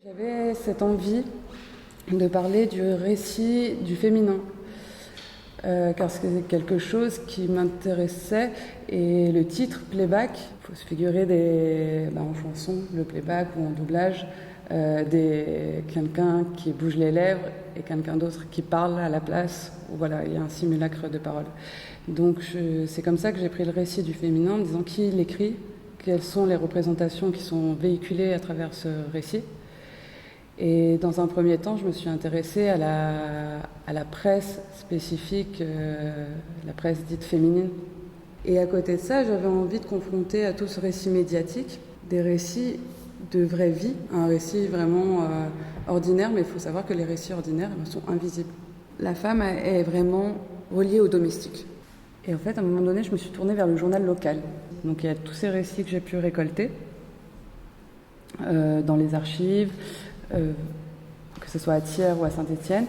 J'avais cette envie de parler du récit du féminin, car c'est quelque chose qui m'intéressait. Et le titre playback, il faut se figurer en chanson, le playback ou en doublage, quelqu'un qui bouge les lèvres et quelqu'un d'autre qui parle à la place. Voilà, il y a un simulacre de parole. Donc c'est comme ça que j'ai pris le récit du féminin, en me disant qui l'écrit, quelles sont les représentations qui sont véhiculées à travers ce récit. Et dans un premier temps, je me suis intéressée à la presse spécifique, la presse dite féminine. Et à côté de ça, j'avais envie de confronter à tout ce récit médiatique des récits de vraie vie, un récit vraiment ordinaire, mais il faut savoir que les récits ordinaires sont invisibles. La femme est vraiment reliée au domestique. Et en fait, à un moment donné, je me suis tournée vers le journal local. Donc il y a tous ces récits que j'ai pu récolter dans les archives, que ce soit à Thiers ou à Saint-Étienne.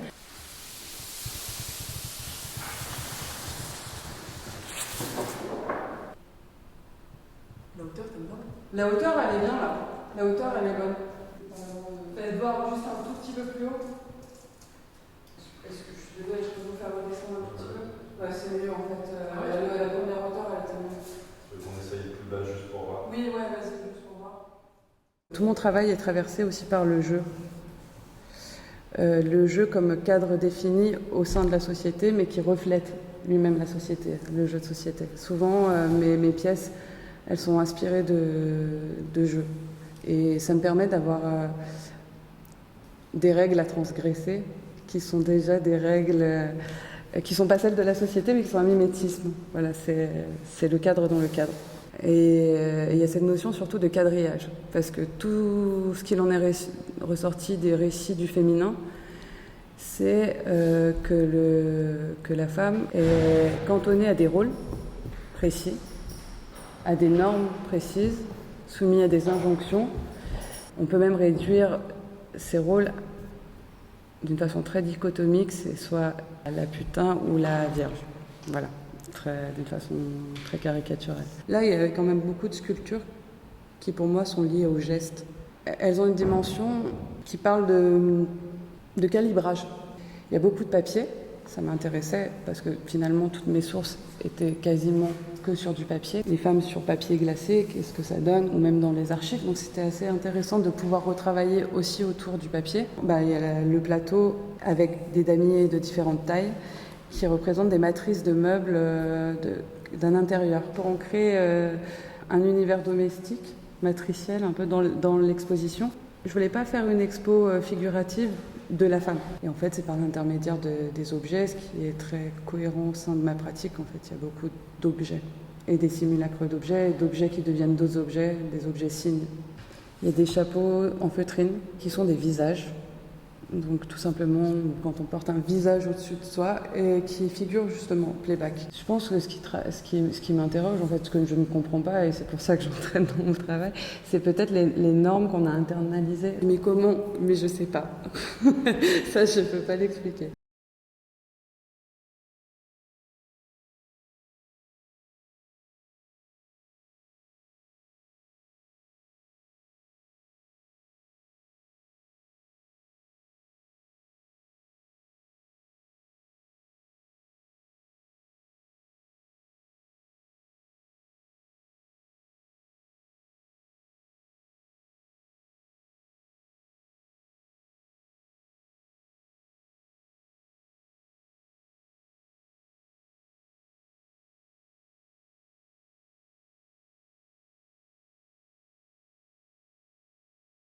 La hauteur, t'aimes bien? La hauteur, elle est bien là. La hauteur, elle est bonne. Faites voir juste un tout petit peu plus haut. Est-ce que je suis désolée, je peux vous faire redescendre un tout petit peu? Ouais, c'est mieux en fait. La première hauteur, elle était mieux. Tu veux qu'on essaye plus bas juste pour voir? Oui, ouais, vas-y, juste pour voir. Tout mon travail est traversé aussi par le jeu. Le jeu comme cadre défini au sein de la société, mais qui reflète lui-même la société, le jeu de société. Souvent, mes pièces, elles sont inspirées de jeux. Et ça me permet d'avoir des règles à transgresser, qui sont déjà des règles qui ne sont pas celles de la société, mais qui sont un mimétisme. Voilà, c'est le cadre dans le cadre. Et il y a cette notion surtout de quadrillage, parce que tout ce qu'il en est ressorti des récits du féminin, c'est que la femme est cantonnée à des rôles précis, à des normes précises, soumis à des injonctions. On peut même réduire ces rôles d'une façon très dichotomique, c'est soit la putain ou la vierge. Voilà. D'une façon très caricaturale. Là, il y a quand même beaucoup de sculptures qui, pour moi, sont liées au geste. Elles ont une dimension qui parle de calibrage. Il y a beaucoup de papier, ça m'intéressait parce que finalement, toutes mes sources étaient quasiment que sur du papier. Les femmes sur papier glacé, qu'est-ce que ça donne, ou même dans les archives. Donc c'était assez intéressant de pouvoir retravailler aussi autour du papier. Il y a le plateau avec des damiers de différentes tailles, qui représentent des matrices de meubles d'un intérieur pour ancrer un univers domestique, matriciel, un peu dans l'exposition. Je voulais pas faire une expo figurative de la femme. Et en fait, c'est par l'intermédiaire des objets, ce qui est très cohérent au sein de ma pratique. En fait, il y a beaucoup d'objets et des simulacres d'objets, et d'objets qui deviennent d'autres objets, des objets signes. Il y a des chapeaux en feutrine qui sont des visages. Donc tout simplement quand on porte un visage au-dessus de soi et qui figure justement playback. Je pense que ce qui m'interroge, en fait, ce que je ne comprends pas, et c'est pour ça que j'entraîne dans mon travail, c'est peut-être les normes qu'on a internalisées. Mais comment? Mais je sais pas. Ça, je peux pas l'expliquer.